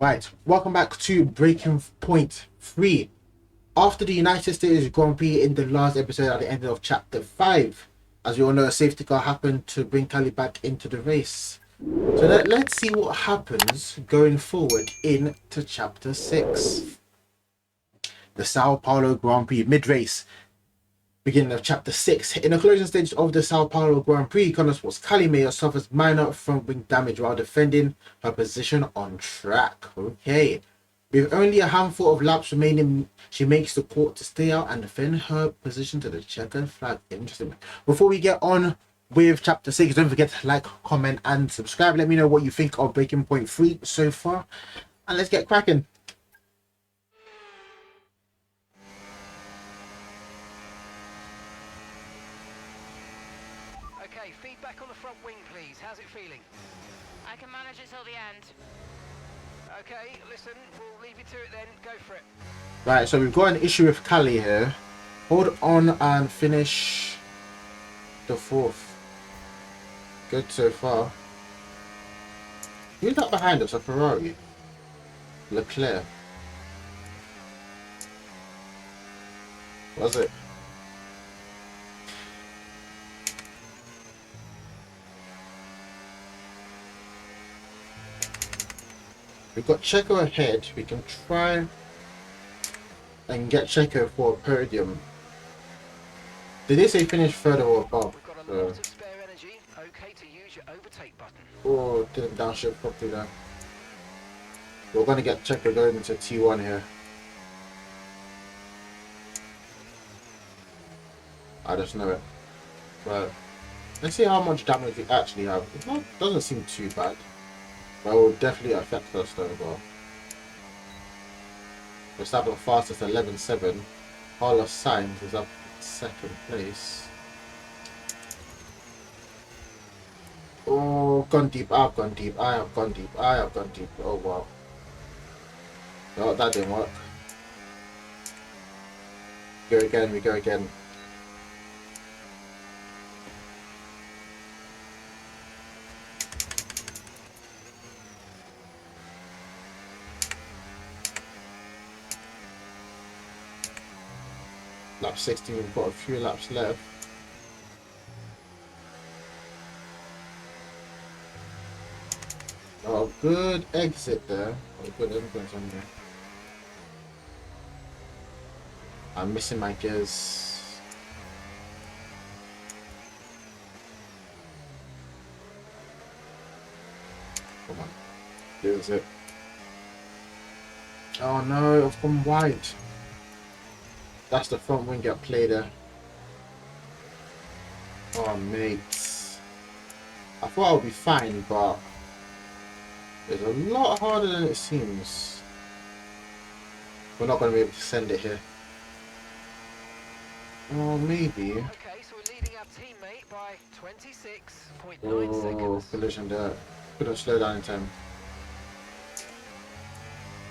Right, welcome back to Breaking Point 3. After the United States Grand Prix in the last episode at the end of Chapter 5, as we all know, a safety car happened to bring Cali back into the race. So let's see what happens going forward into Chapter 6. The Sao Paulo Grand Prix mid-race. Beginning of Chapter 6. In the closing stage of the Sao Paulo Grand Prix, Conor Sports Cali Mayer suffers minor front wing damage while defending her position on track. Okay. With only a handful of laps remaining, she makes the call to stay out and defend her position to the checkered flag. Interesting. Before we get on with Chapter 6, don't forget to like, comment, and subscribe. Let me know what you think of Breaking Point 3 so far. And let's get cracking. Okay, feedback on the front wing, please. How's it feeling? I can manage it till the end. Okay, listen, we'll leave you to it then. Go for it. Right, so we've got an issue with Cali here. Hold on and finish the fourth. Good so far. Who's that behind us? A Ferrari? Leclerc. Was it? We've got Checo ahead. We can try and get Checo for a podium. Did they say finish third or above? We've got a lot of spare energy. Okay to use your overtake button. Oh, didn't downshift properly there. We're going to get Checo going into T1 here. I just know it. But let's see how much damage we actually have. It doesn't seem too bad. But it will definitely affect us though as well. Verstappen fastest 11.7. Carlos Sainz is up second place. Oh, gone deep. I've gone deep. I have gone deep. I have gone deep. Oh wow. No, that didn't work. Go again. We go again. Lap 16, we've got a few laps left. Oh, good exit there. Oh, good influence on there. I'm missing my gears. Come on. Here's it. Oh no, I've gone wide. That's the front wing get played there. Oh mate. I thought I would be fine, but it's a lot harder than it seems. We're not going to be able to send it here. Oh, maybe. Okay, so we're leading our teammate by 26.9 Oh, seconds. collision there. Couldn't slow down in time.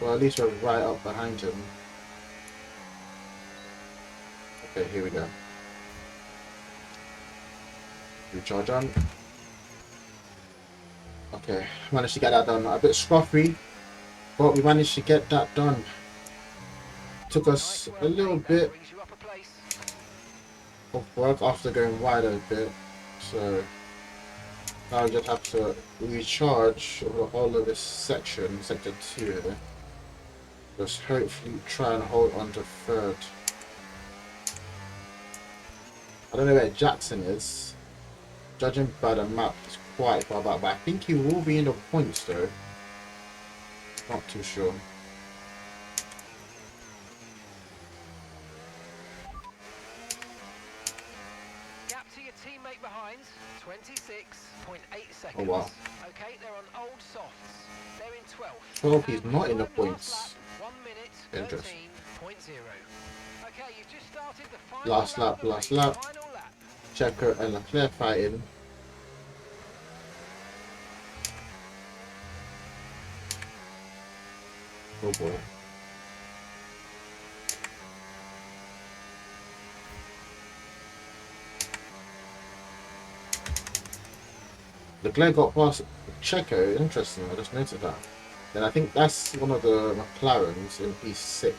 Well, at least we're right up behind him. Okay, here we go. Recharge on. Okay, managed to get that done. A bit scruffy, but we managed to get that done. Took us a little bit of work after going wide a bit, so now we just have to recharge all of this section, sector 2 here. Just hopefully try and hold on to third. I don't know where Jackson is. Judging by the map, it's quite far back, but I think he will be in the points though. Not too sure. Gap to your teammate behind, 26.8 seconds. Oh wow. Okay, they're on old softs. They're in 12th. 12, he's not in the points. Last lap, 1 minute, Interesting. 13.0. Okay, you've just started the final Last lap, of the last race. lap. Final lap. Checo and Leclerc fighting. Oh boy. Leclerc got past Checo. Interesting, I just noticed that. Then I think that's one of the McLarens in P6.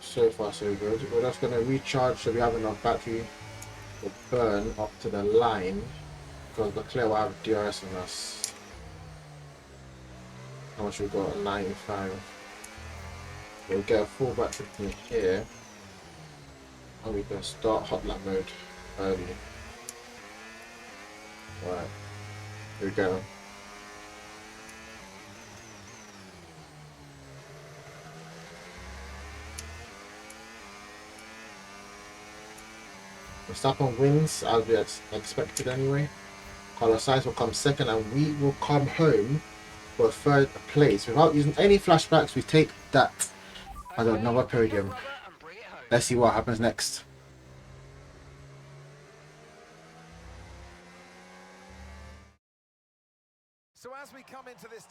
So far, so good. We're just going to recharge so we have enough battery to burn up to the line because Leclerc will have DRS on us. How much we got? 95. We'll get a full battery from here and we can start hot lap mode early. Right, here we go. Verstappen wins as we expected anyway. Carlos Sainz will come second and we will come home for third place. Without using any flashbacks, we take that as another podium. Let's see what happens next. So as we come into this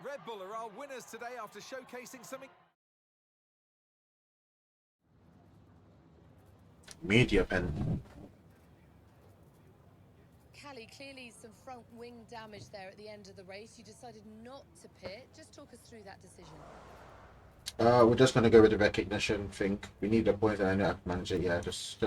Red Bull are our winners today after showcasing something. Media pen. Callie, clearly some front wing damage there at the end of the race. You decided not to pit. Just talk us through that decision. We're just gonna go with the recognition thing. We need the points and I know I can manage it. Yeah, just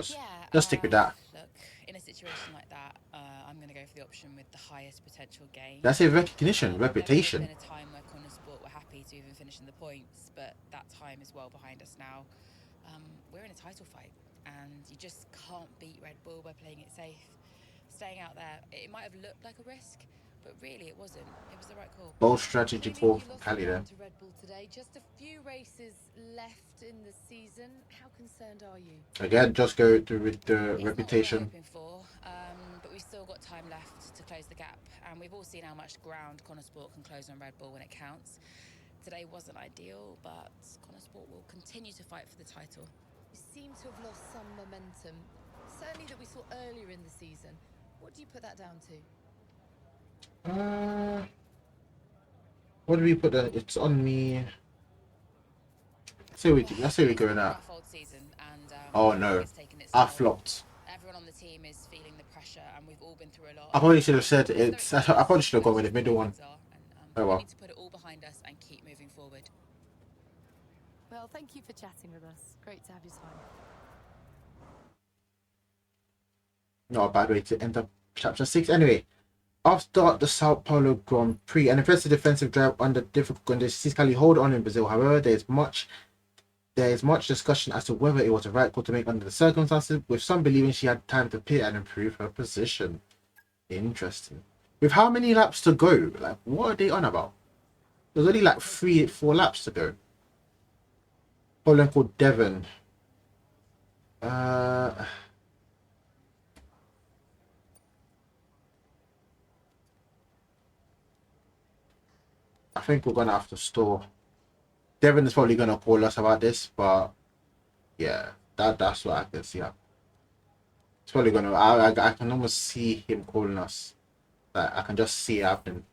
stick with that. Look, in a situation like that, I'm going to go for the option with the highest potential gain. That's a recognition, reputation. There's been a time where Connor Sport were happy to even finish in the points, but that time is well behind us now. We're in a title fight, and you just can't beat Red Bull by playing it safe. Staying out there, it might have looked like a risk, but really it wasn't. It was the right call. Bold strategy call from Callie there. To Red Bull today. Just a few races left in the season. How concerned are you? Again, just go with the It's reputation. not what we're hoping for, but we've still got time left to close the gap, and we've all seen how much ground Connor Sport can close on Red Bull when it counts. Today wasn't ideal, but Connor Sport will continue to fight for the title. You seem to have lost some momentum, certainly that we saw earlier in the season. What do you put that down to? What do we put that? It's on me. Let's say we're going out. Oh no, I flopped. Everyone on the team is feeling the pressure, and we've all been through a lot. I probably should have said it's. I probably should have gone with the middle one. Oh well. We need to put it all behind us and keep moving forward. Well, thank you for chatting with us. Great to have your time. Not a bad way to end up chapter 6. Anyway, after the Sao Paulo Grand Prix, an impressive defensive drive under difficult conditions sees Callie hold on in Brazil. However, there is much discussion as to whether it was the right call to make under the circumstances, with some believing she had time to pit and improve her position. Interesting. With how many laps to go? Like, what are they on about? There's only like 3-4 laps to go. Poland called Devon. I think we're gonna have to store. Devon is probably gonna call us about this, but yeah, that's what I can see. It's probably gonna. I can almost see him calling us. Like, I can just see it happening.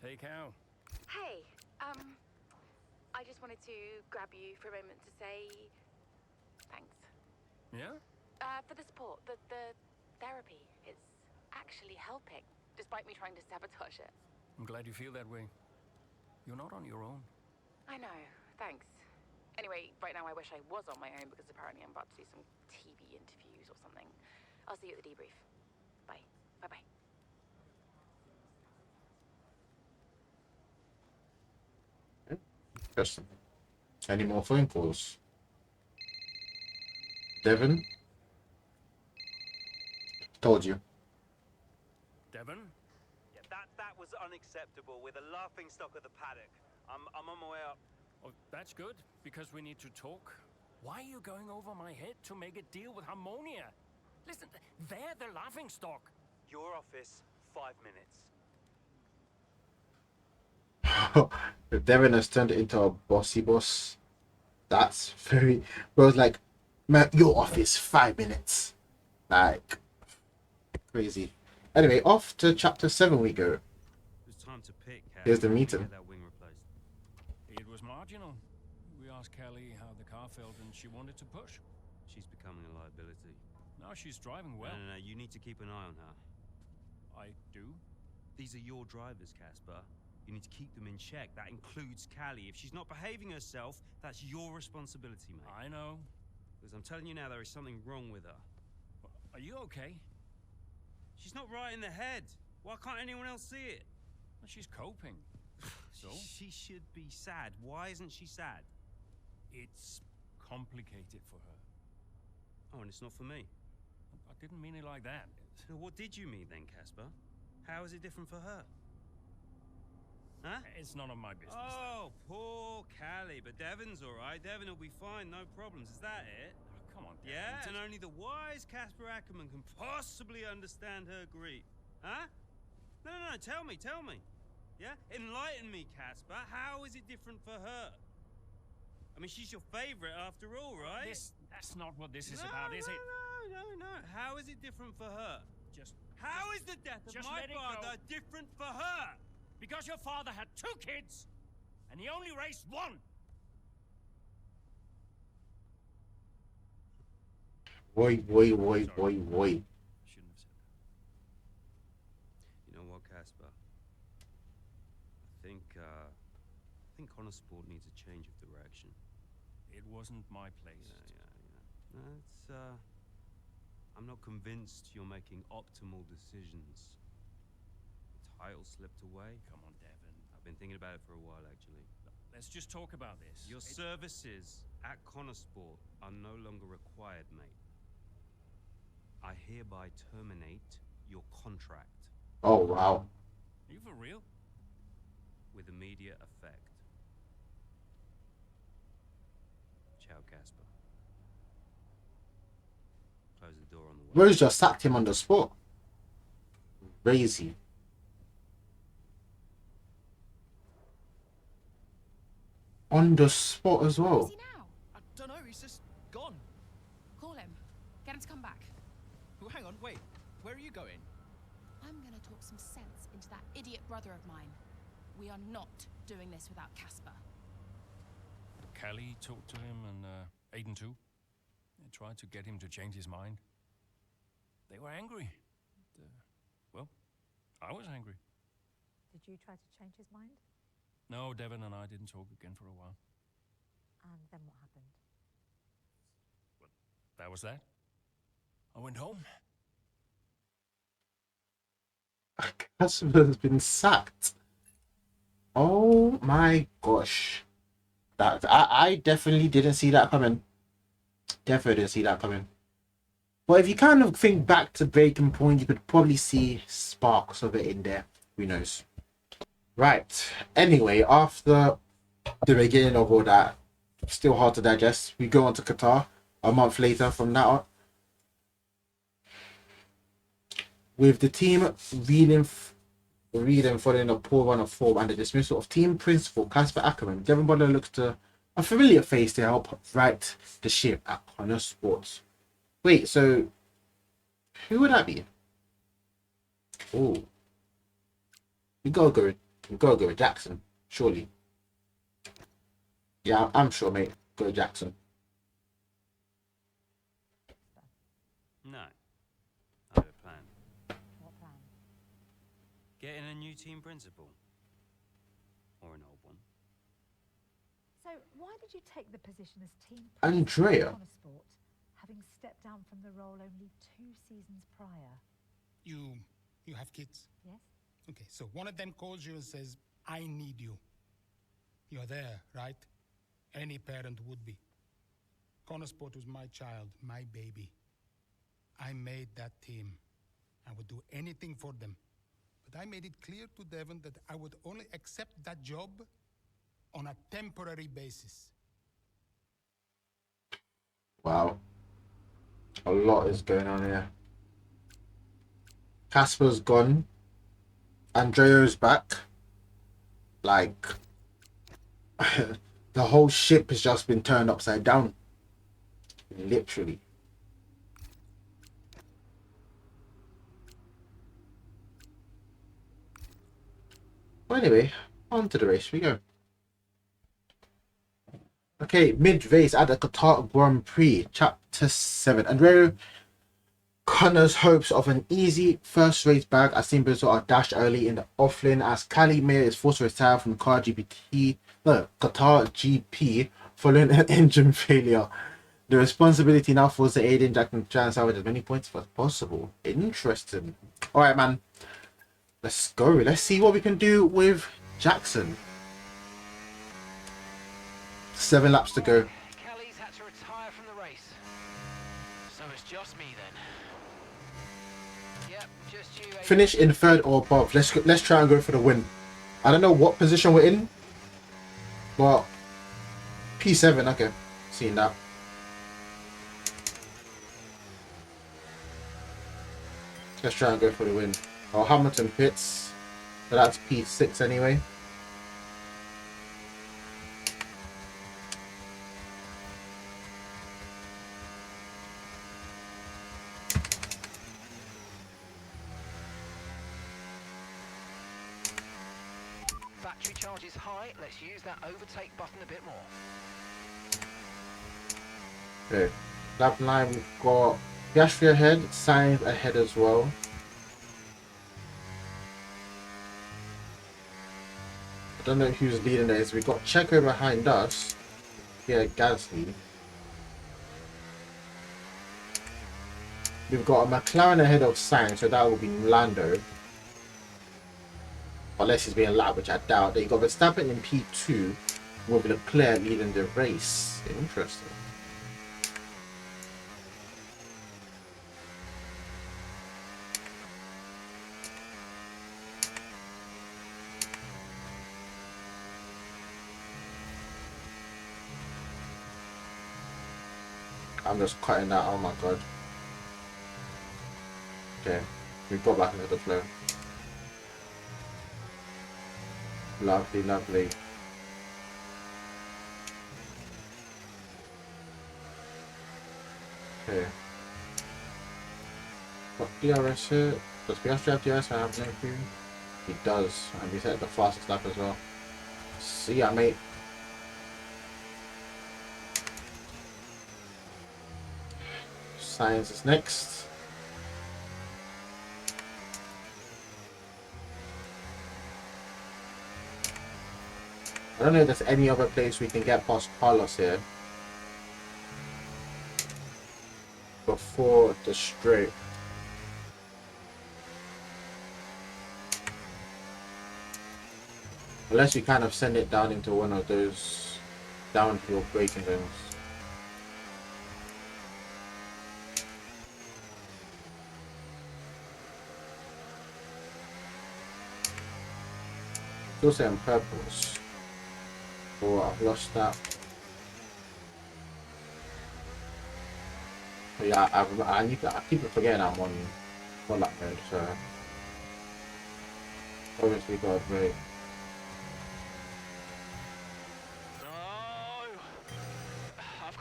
Hey, Cow. Hey, I just wanted to grab you for a moment to say thanks. Yeah? For the support, the therapy. It's actually helping, despite me trying to sabotage it. I'm glad you feel that way. You're not on your own. I know, thanks. Anyway, right now I wish I was on my own because apparently I'm about to do some TV interviews or something. I'll see you at the debrief. Bye. Bye-bye. Interesting. Any more phone calls? Devon? Told you. Devon? Yeah, that was unacceptable. With a laughing stock at the paddock. I'm on my way up. Oh, that's good, because we need to talk. Why are you going over my head to make a deal with Harmonia? Listen, they're the laughing stock. Your office, 5 minutes. If Devon has turned it into a bossy boss, that's very. Bro, it's like, man, your office 5 minutes, like crazy. Anyway, off to chapter 7 we go. It's time to pick. Here's the meeting. Get that wing replaced. It was marginal. We asked Kelly how the car felt and she wanted to push. She's becoming a liability. Now she's driving well. No. You need to keep an eye on her. I do. These are your drivers, Casper. You need to keep them in check. That includes Callie. If she's not behaving herself, that's your responsibility, mate. I know. Because I'm telling you now, there is something wrong with her. Are you okay? She's not right in the head. Why can't anyone else see it? Well, she's coping. So? She should be sad. Why isn't she sad? It's complicated for her. Oh, and it's not for me. I didn't mean it like that. So what did you mean then, Casper? How is it different for her? Huh? It's none of my business. Oh, poor Callie. But Devon's all right. Devon will be fine. No problems. Is that it? Oh, come on, Yeah, Devin. and only the wise Casper Akkerman can possibly understand her grief. Huh? No. Tell me. Yeah? Enlighten me, Casper. How is it different for her? I mean, she's your favorite after all, right? That's not what this is about, is it? No. How is it different for her? How is the death of just my let it father go. different for her? Because your father had 2 kids, and he only raised 1. Boy. Shouldn't have said that. You know what, Casper? I think Connor Sport needs a change of direction. It wasn't my place. Yeah. No, it's I'm not convinced you're making optimal decisions. The title slipped away. Come on, Devin. I've been thinking about it for a while, actually. Let's just talk about this. Your services at Connor Sport are no longer required, mate. I hereby terminate your contract Oh, wow. Are you for real? with immediate effect. Ciao, Casper. Close the door on the way. Rose just sacked him on the spot. Crazy. On the spot as Where's well. he now? I don't know, he's just gone. Call him. Get him to come back. Oh, hang on, wait. Where are you going? I'm gonna talk some sense into that idiot brother of mine. We are not doing this without Casper. Callie talked to him, and Aiden too. They tried to get him to change his mind. They were angry. Well, I was angry. Did you try to change his mind? No, Devin and I didn't talk again for a while. And then what happened? That was that. I went home. Casper has been sacked. Oh my gosh. That I definitely didn't see that coming. Definitely didn't see that coming. But if you kind of think back to Breaking Point, you could probably see sparks of it in there. Who knows? Right. Anyway, after the beginning of all that, still hard to digest, we go on to Qatar a month later from that on. With the team reading following a poor run of form and the dismissal of team principal Casper Akkerman, Devon Butler looks to a familiar face to help right the ship at Connor Sports. Wait, so who would that be? Oh, we gotta go with Jackson, surely. Yeah, I'm sure, mate. Go with Jackson. No. I have a plan. What plan? Getting a new team principal. Or an old one. So, why did you take the position as team Andreo. Connor Sport, having stepped down from the role only 2 seasons prior? You have kids? Yes? Okay, so one of them calls you and says, I need you. You're there, right? Any parent would be. Connor Sport was my child, my baby. I made that team. I would do anything for them. But I made it clear to Devon that I would only accept that job on a temporary basis. Wow. A lot is going on here. Casper's gone. Andreo's back. Like, the whole ship has just been turned upside down. Literally. Well, anyway, on to the race we go. Okay, mid-race at the Qatar Grand Prix, Chapter 7. Andreo Connor's hopes of an easy first race back as Team Brazil are dashed early in the offlane as Cali Mayer is forced to retire from Qatar GP following an engine failure. The responsibility now falls to Aiden Jackson to try and salvage as many points as possible. Interesting. Alright, man. Let's go. Let's see what we can do with Jackson. 7 laps to go. Kelly's had to retire from the race. So it's just me then. Yep, just you. Finish in 3rd or above. Let's try and go for the win. I don't know what position we're in, but P7. Okay, seeing that. Let's try and go for the win. Oh, Hamilton pits, but that's P6 anyway. Battery charge is high. Let's use that overtake button a bit more. Okay, lap 9 we've got Piastri ahead, Sainz ahead as well. I don't know who's leading this. We've got Checo behind us. Yeah, Gasly. We've got a McLaren ahead of Sainz, so that will be Lando. Unless he's being loud, which I doubt. Then you got Verstappen in P2 with Leclerc leading the race. Interesting. I'm just cutting that. Oh my god. Okay, we got back into the flow. Lovely, lovely. Okay. Got DRS here. Does Piastri have DRS? I have no clue. He does, and we set the fastest lap as well. See ya, mate. Sainz is next. I don't know if there's any other place we can get past Carlos here before the straight. Unless you kind of send it down into one of those downhill braking zones. Still saying purples. Oh, I've lost that. But yeah, I keep forgetting I'm on lap mode, so obviously got to wait.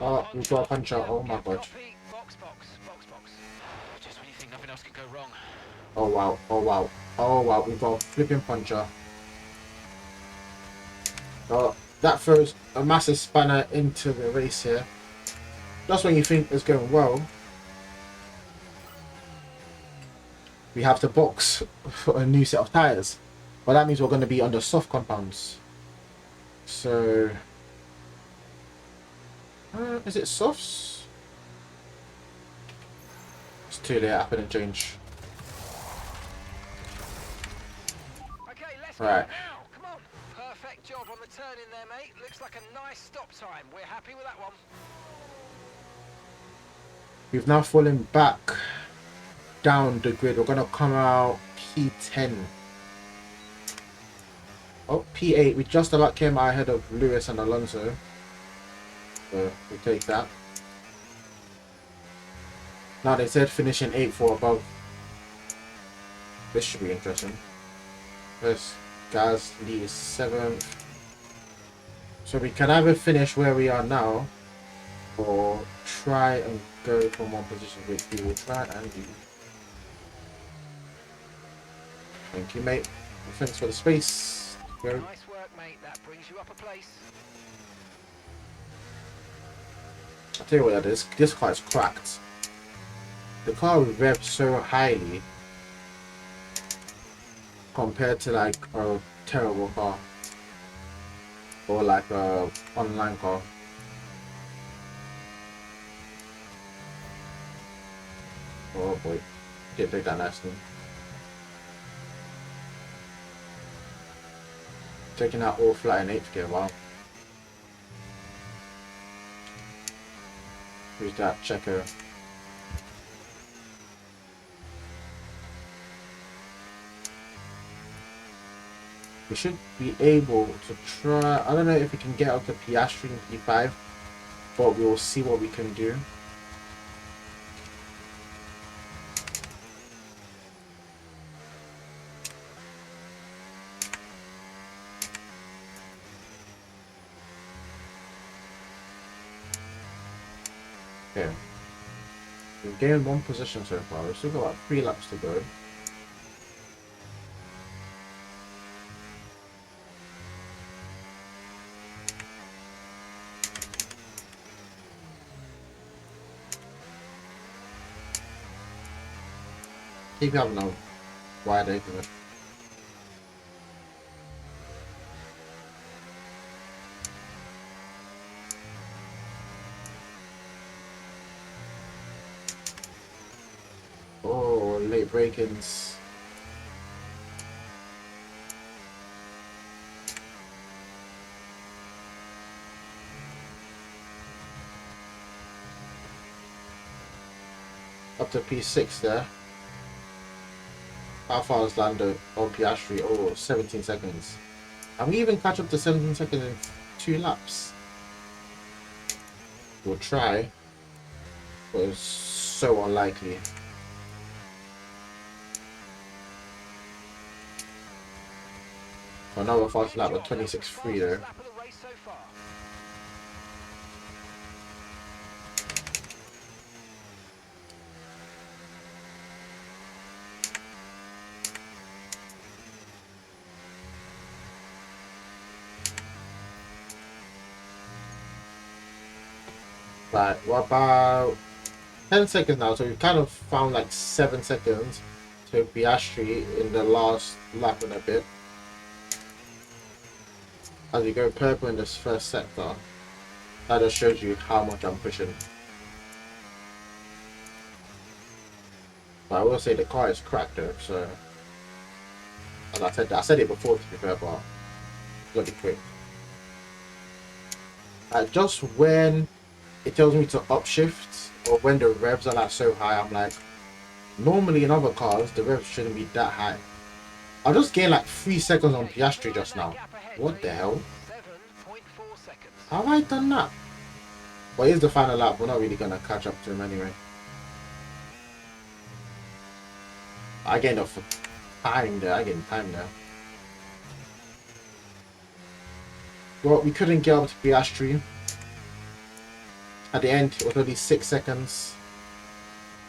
Oh, we've got a punch out. Oh my god. Box. Just when you think nothing else can go wrong. Oh wow, oh wow, oh wow, we've got a flipping puncher. Oh, that throws a massive spanner into the race here. That's when you think it's going well. We have to box for a new set of tyres. Well, that means we're going to be under soft compounds. So, is it softs? It's too late, I couldn't change. Okay, let's Right. go now. Come on. Perfect job on the turn in there, mate. Looks like a nice stop time. We're happy with that one. We've now fallen back down the grid. We're going to come out P10. Oh, P8. We just about came out ahead of Lewis and Alonso. So we take that. Now they said finishing 8th or above. This should be interesting. First, Gasly is 7th. So we can either finish where we are now or try and go for more position, which we will try and do. Thank you, mate. Thanks for the space. Go. Nice work, mate. That brings you up a place. I'll tell you what that is. This car is cracked. The car will rev so highly compared to like a terrible car or like a online car. Oh boy, didn't take that nicely. Taking out all flat in 8th gear, wow. Who's that? Checker. We should be able to try. I don't know if we can get up to Piastri in P5, but we'll see what we can do. Okay. We've gained 1 position so far. We've still got about 3 laps to go. Keep having a wide open. Oh, late break-ins. Up to P6 there. How far is Lando on Piastri? Oh, 17 seconds. And we even catch up to 17 seconds in 2 laps. We'll try, but it's so unlikely. For another fast lap at 26.3 though. Right, what about 10 seconds now? So we've kind of found like 7 seconds to Piastri in the last lap and a bit. As we go purple in this first sector, that just shows you how much I'm pushing. But I will say the car is cracked though, so as I said it before to be fair, but bloody quick. Just when it tells me to upshift or when the revs are like so high, I'm like, normally in other cars the revs shouldn't be that high. I just gained like 3 seconds on Piastri just now. What the hell? How have I done that? But here's the final lap. We're not really gonna catch up to him anyway. I gained off time there. Well, we couldn't get up to Piastri. At the end, it was only 6 seconds.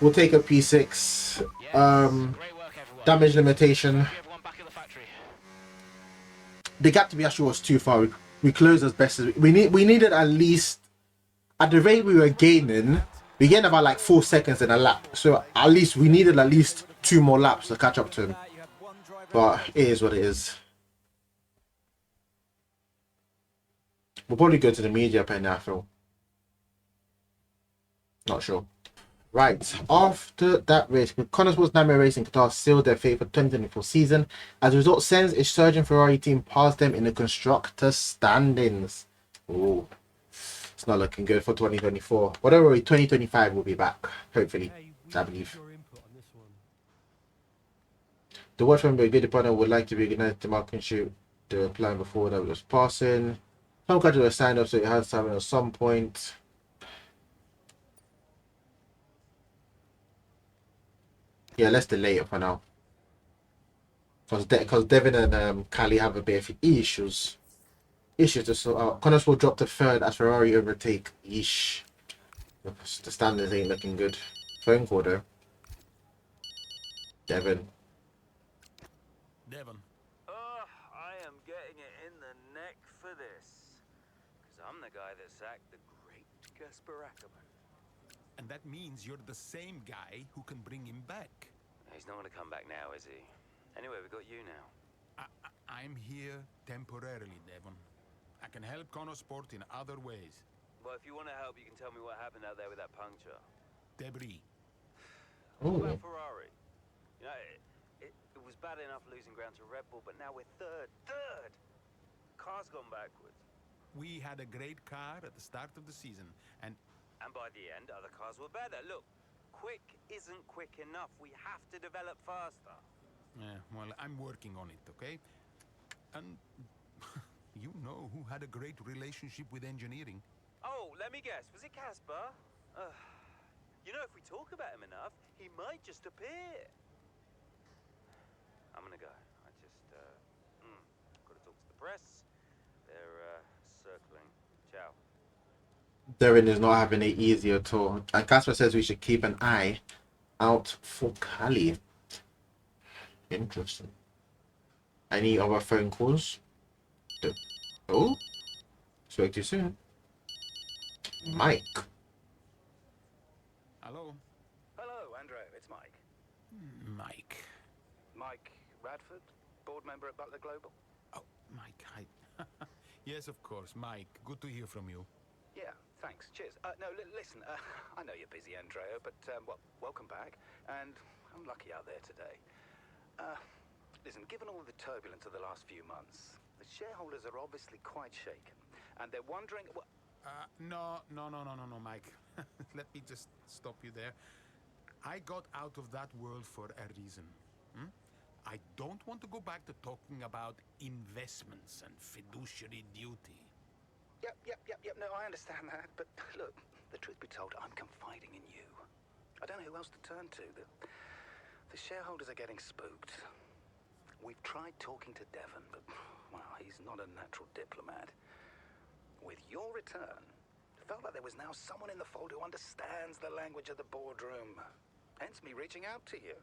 We'll take a P6. Damage limitation. The gap to Piastri was too far. We closed as best as we needed at least, at the rate we were gaining, we gained about like 4 seconds in a lap. So at least we needed at least 2 more laps to catch up to him. But it is what it is. We'll probably go to the media pen now, I feel. Not sure. Right, after that race, Connorsport's Nightmare Racing Qatar sealed their fate for 2024 season. As a result, sends its surging Ferrari team past them in the constructor standings. Ooh, it's not looking good for 2024. Whatever, 2025 will be back, hopefully, I believe. The watch member good partner would like to be ignited to mark and shoot the plan before that was passing. Some countries were signed up, so it has to happen at some point. Yeah, let's delay it for now. Because Devin and Cali have a bit of issues to sort out. Connorsport dropped to 3rd as Ferrari overtake. Yeesh. The standards ain't looking good. Phone call though. Devin. I am getting I'm the guy that sacked the great Casper Akkerman. And that means you're the same guy who can bring him back. He's not gonna come back now, is he? Anyway, we got you now. I'm here temporarily, Devon. I can help Connor Sport in other ways. Well, if you want to help, you can tell me what happened out there with that puncture. Debris. What about Ferrari? You know, it was bad enough losing ground to Red Bull, but now we're third. Car's gone backwards. We had a great car at the start of the season, and by the end, other cars were better. Look, quick isn't quick enough. We have to develop faster. Yeah, well, I'm working on it, okay? And you know who had a great relationship with engineering. Oh, let me guess. Was it Casper? You know, if we talk about him enough, he might just appear. I'm gonna go. I just, gotta talk to the press. They're, circling. Ciao. Darren is not having it easy at all. And Casper says we should keep an eye out for Cali. Interesting. Any other phone calls? Oh, spoke too soon. Mike. Hello, Andreo. It's Mike. Mike. Mike Radford, board member at Butler Global. Oh, Mike, hi. Yes, of course, Mike. Good to hear from you. Yeah, thanks. Cheers. No, listen, I know you're busy, Andreo, but, well, welcome back. And I'm lucky out there today. Listen, given all the turbulence of the last few months, the shareholders are obviously quite shaken. And they're wondering... No, Mike. Let me just stop you there. I got out of that world for a reason. I don't want to go back to talking about investments and fiduciary duty. Yep. No, I understand that. But look, the truth be told, I'm confiding in you. I don't know who else to turn to. The shareholders are getting spooked. We've tried talking to Devon, but, well, he's not a natural diplomat. With your return, it felt like there was now someone in the fold who understands the language of the boardroom. Hence me reaching out to you.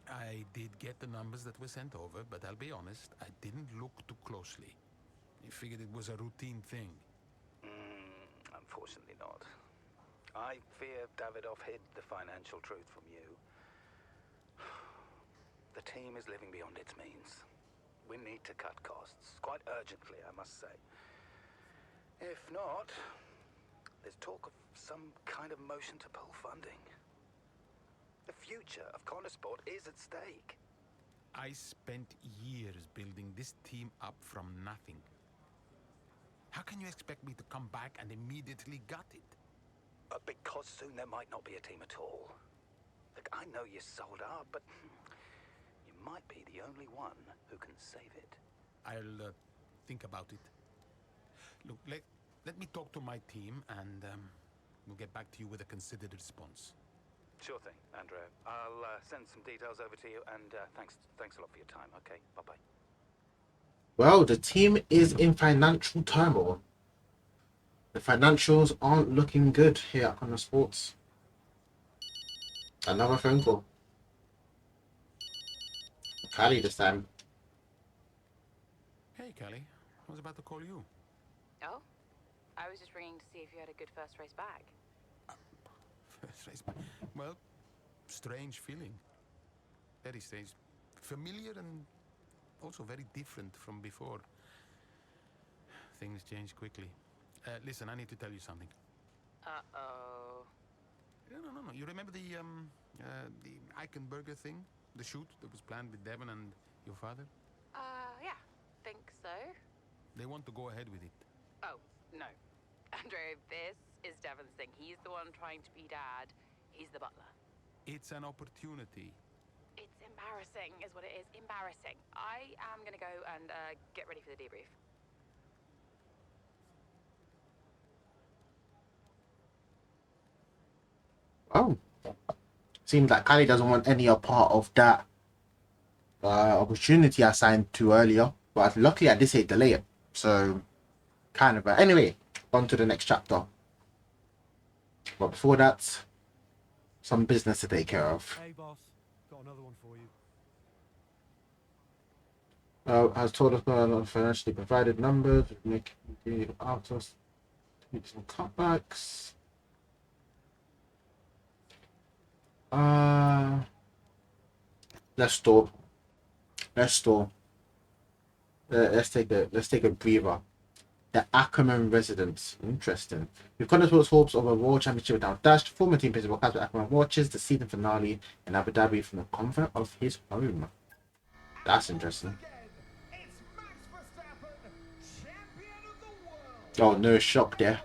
I did get the numbers that were sent over, but I'll be honest, I didn't look too closely. I figured it was a routine thing. Unfortunately not. I fear Davidoff hid the financial truth from you. The team is living beyond its means. We need to cut costs, quite urgently, I must say. If not, there's talk of some kind of motion to pull funding. The future of Connorsport is at stake. I spent years building this team up from nothing. How can you expect me to come back and immediately gut it? Because soon there might not be a team at all. Look, I know you're sold out, but you might be the only one who can save it. I'll think about it. Look, let me talk to my team and we'll get back to you with a considered response. Sure thing, Andreo. I'll send some details over to you, and thanks a lot for your time. Okay, bye-bye. Well, the team is in financial turmoil. The financials aren't looking good here at Connor Sports. Another phone call. Callie this time. Hey, Callie. I was about to call you. Oh? I was just ringing to see if you had a good first race back. First race back? Well, strange feeling. Very strange. Familiar and also very different from before. Things change quickly. Listen, I need to tell you something. Uh-oh. No. You remember the Eichenberger thing? The shoot that was planned with Devon and your father? Yeah. Think so. They want to go ahead with it. Oh, no. Andreo, this is Devon's thing. He's the one trying to be dad. He's the butler. It's an opportunity. It's embarrassing, is what it is. Embarrassing. I am going to go and get ready for the debrief. Oh. Seems like Callie doesn't want any part of that opportunity I signed to earlier. But luckily I did say delay it. So, kind of. Anyway, on to the next chapter. But before that, some business to take care of. Hey, boss. Got another one for you. has told us not financially provided numbers, make out us some cutbacks. Let's stall. Let's stall. Let's take a breather. The Akkerman residence. Interesting. With Connor's hopes of a world championship now dashed, former team principal Casper Akkerman watches the season finale in Abu Dhabi from the comfort of his home. That's interesting. Oh, no shock there.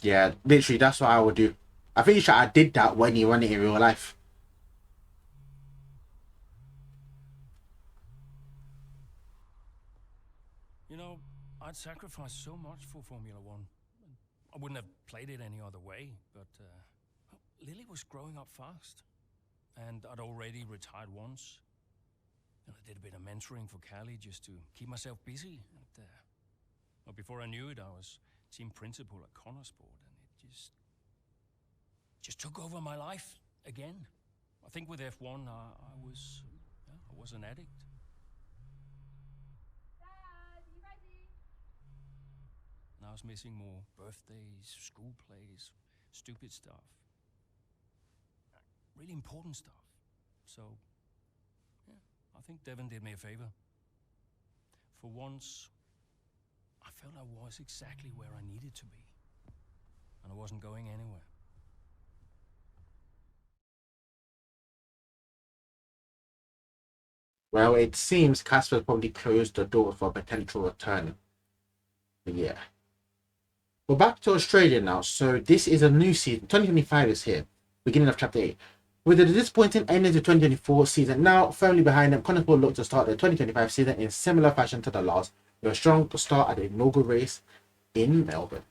Yeah, literally, that's what I would do. I think I did that when you run it in real life. You know, I'd sacrificed so much for Formula One. I wouldn't have played it any other way, but Lily was growing up fast. And I'd already retired once. And I did a bit of mentoring for Callie just to keep myself busy. And well, before I knew it, I was team principal at Connorsport, and it just took over my life again. I think with F1, I was an addict. Dad, you ready? And I was missing more birthdays, school plays, stupid stuff. Really important stuff. So, yeah, I think Devon did me a favor. For once, I felt I was exactly where I needed to be. And I wasn't going anywhere. Well, it seems Casper probably closed the door for a potential return. But yeah. We're back to Australia now. So this is a new season. 2025 is here. Beginning of Chapter 8. With a disappointing ending to 2024 season now firmly behind them, Connorsport look to start the 2025 season in similar fashion to the last, with a strong start at the inaugural race in Melbourne.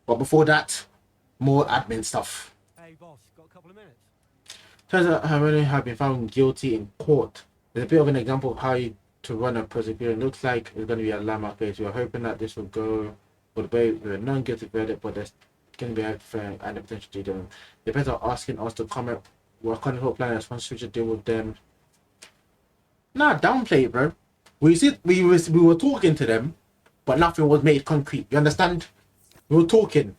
But before that, more admin stuff. Hey boss, got a couple of minutes? Turns out Hermione have been found guilty in court. There's a bit of an example of how to run a prosecution. Looks like it's going to be a landmark case. We are hoping that this will go for the way with a non-guilty verdict, but there's going to be a fair and a potential to them. The parents are asking us to comment. We're kind of planning a sponsorship deal with them. Nah, downplay it, bro. We were talking to them, but nothing was made concrete. You understand? We were talking.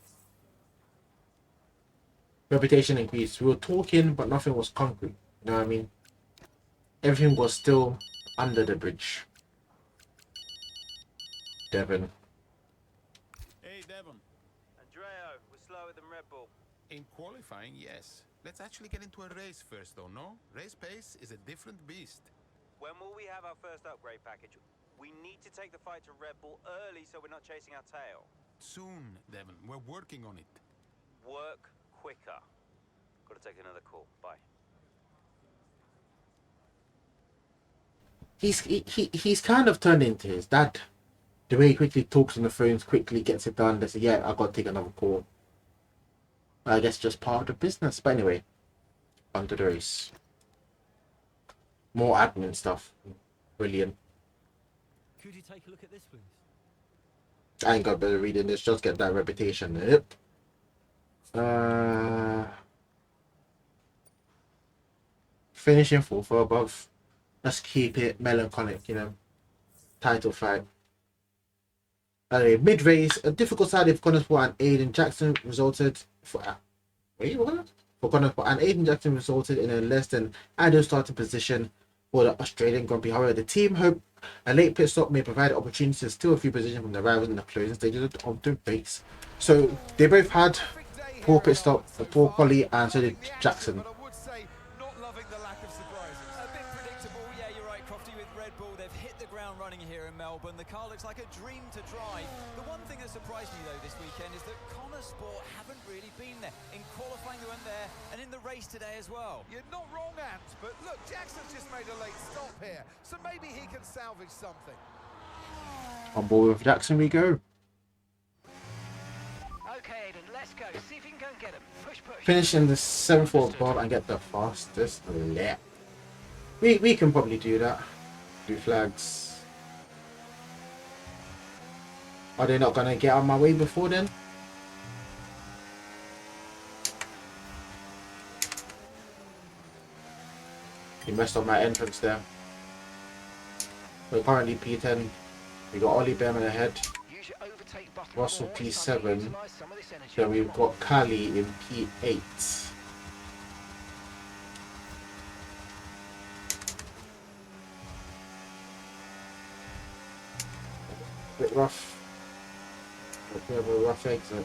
Reputation increased. We were talking, but nothing was concrete. You know what I mean? Everything was still under the bridge. Devon. Hey, Devon. Andreo, we're slower than Red Bull. In qualifying, yes. Let's actually get into a race first, though, no? Race pace is a different beast. When will we have our first upgrade package? We need to take the fight to Red Bull early so we're not chasing our tail. Soon, Devon. We're working on it. Work quicker. Got to take another call. Bye. He's kind of turned into his dad. The way he quickly talks on the phones, quickly gets it done. They say, yeah, I got to take another call. I guess just part of the business. But anyway, on to the race. More admin stuff. Brilliant. Could you take a look at this, please? I ain't got better reading this. Just get that reputation. Yep. Finishing fourth or above. Let's keep it melancholic, you know. Title fight. Mid-race, a difficult side if Connorsport and Aiden Jackson resulted for Connorsport and Aiden Jackson resulted in a less than ideal starting position for the Australian Grand Prix. However, the team hope a late pit stop may provide opportunities to steal a few positions from the rivals in the closing stages of the race. So they both had poor pit stop, poor quality, and so did Jackson. Melbourne. The car looks like a dream to drive. The one thing that surprised me though this weekend is that Connorsport haven't really been there. In qualifying they weren't there, and in the race today as well. You're not wrong, Ant, but look, Jackson's just made a late stop here, so maybe he can salvage something. On board with Jackson we go. Okay, Aiden, let's go. See if you can go and get him. Push, push. Finish in the 7th or above and get the fastest lap. We can probably do that. Do flags. Are they not going to get on my way before then? He messed up my entrance there. We're currently P10. We got Ollie Behrman ahead. Use your overtake button Russell more. It's time to P7. utilise some of this energy. Then we've Come on. got Cali in P8. Bit rough. A bit of a rough exit.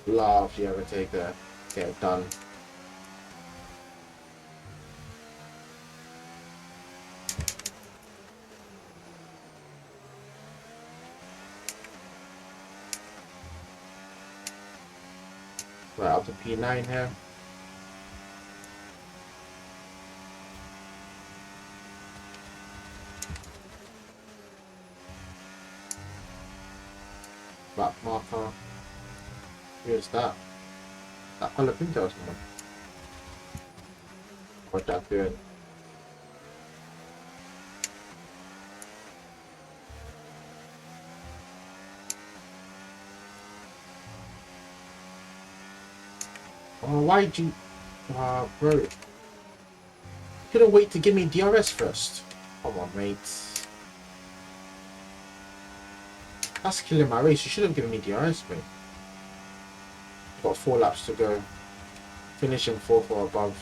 Love the overtake there. Get it done. Right up to P9 here. Back marker. Here's that. That colour printer or someone. What that doing? Oh, why'd you... bro. You couldn't wait to give me DRS first. Come on, mate. That's killing my race. You should have given me DRS, mate. Got 4 laps to go. Finishing 4th or above.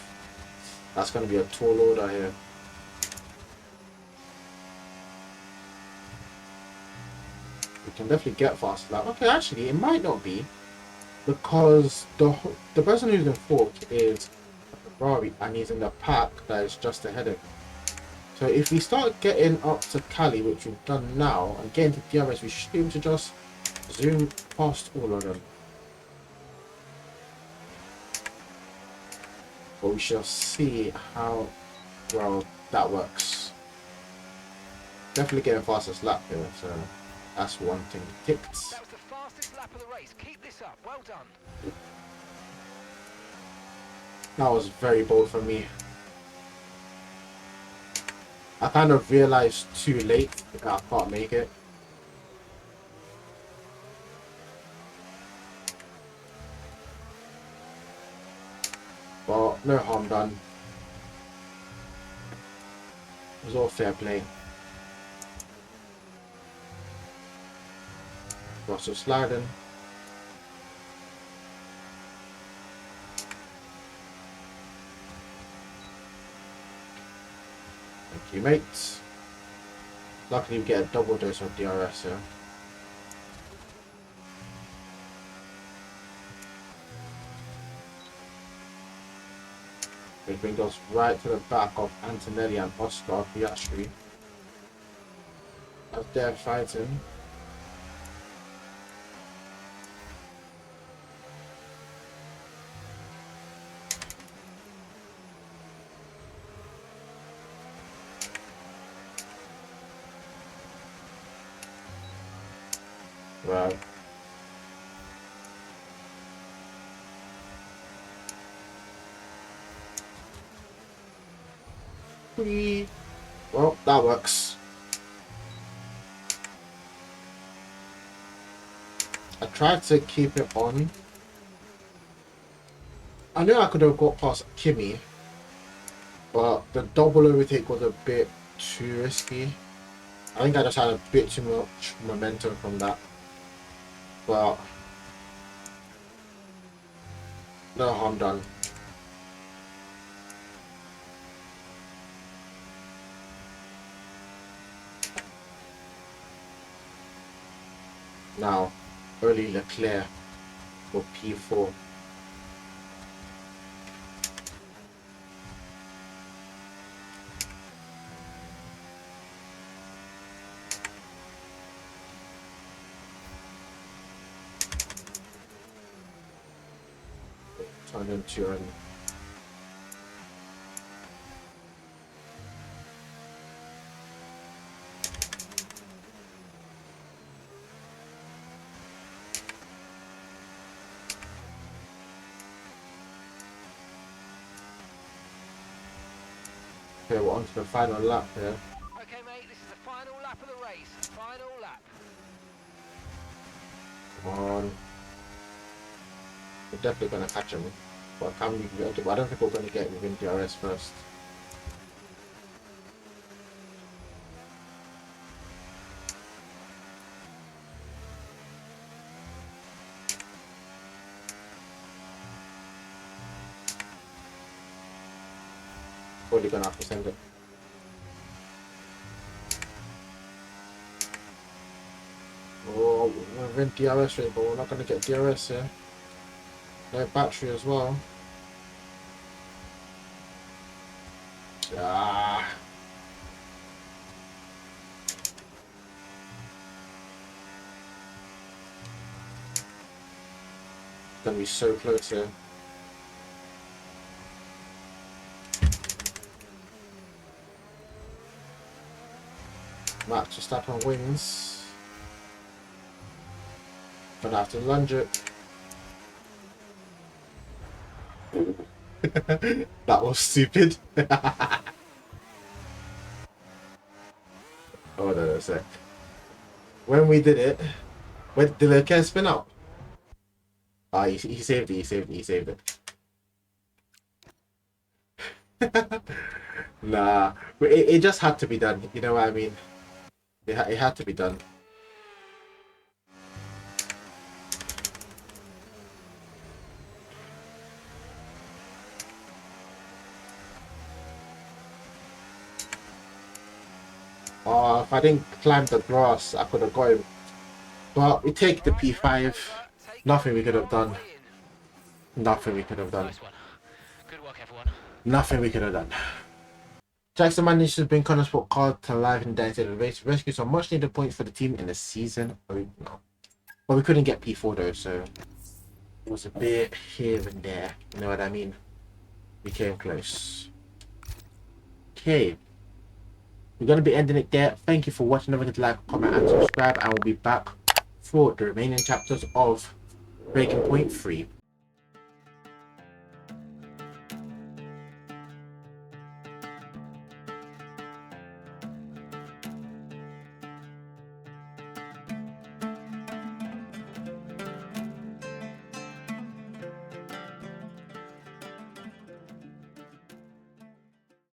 That's going to be a tall order here. We can definitely get fast lap. Okay, actually, it might not be. Because the person who's in 4th is Ferrari and he's in the pack that is just ahead of him. So if we start getting up to Cali, which we've done now, and getting to DRS, we should be able to just zoom past all of them. But we shall see how well that works. Definitely getting fastest lap here, so that's one thing ticked. That was the fastest lap of the race. Keep this up. Well done. That was very bold for me. I kind of realized too late that I can't make it. But no harm done. It was all fair play. Russell sliding. Thank you, mates. Luckily we get a double dose of DRS here. Which brings us right to the back of Antonelli and Oscar Piastri. As they're fighting. Right. Well, that works. I tried to keep it on. I knew I could have got past Kimi, but the double overtake was a bit too risky. I think I just had a bit too much momentum from that. But no harm done. Now, early Leclerc for P4. Turn into an okay, we're on to the final lap here. Okay, mate, this is the final lap of the race. Final lap. Come on. definitely gonna catch him. But I don't think we're gonna get within DRS first. Probably gonna have to send it. Oh, we're within DRS rate, but we're not gonna get DRS here. No battery as well. Ah. Gonna be so close here. Max Verstappen wins. Gonna have to lunge it. That was stupid. Hold on a sec. When we did it, did Leclerc spin out? Ah, he saved it, he saved it. Nah, but it just had to be done, you know what I mean? It had to be done. Oh, if I didn't climb the grass, I could have got him. But we take the P5. Nothing we could have done. Nothing we could have done. Good work, everyone. Nothing we could have done. Jackson managed to bring Connor Sport car to life in the end of the race, rescue some much needed points for the team in the season opener. But we couldn't get P4 though, so it was a bit here and there. You know what I mean? We came close. Okay. We're going to be ending it there. Thank you for watching. Don't forget to like, comment, and subscribe. And we'll be back for the remaining chapters of Breaking Point 3.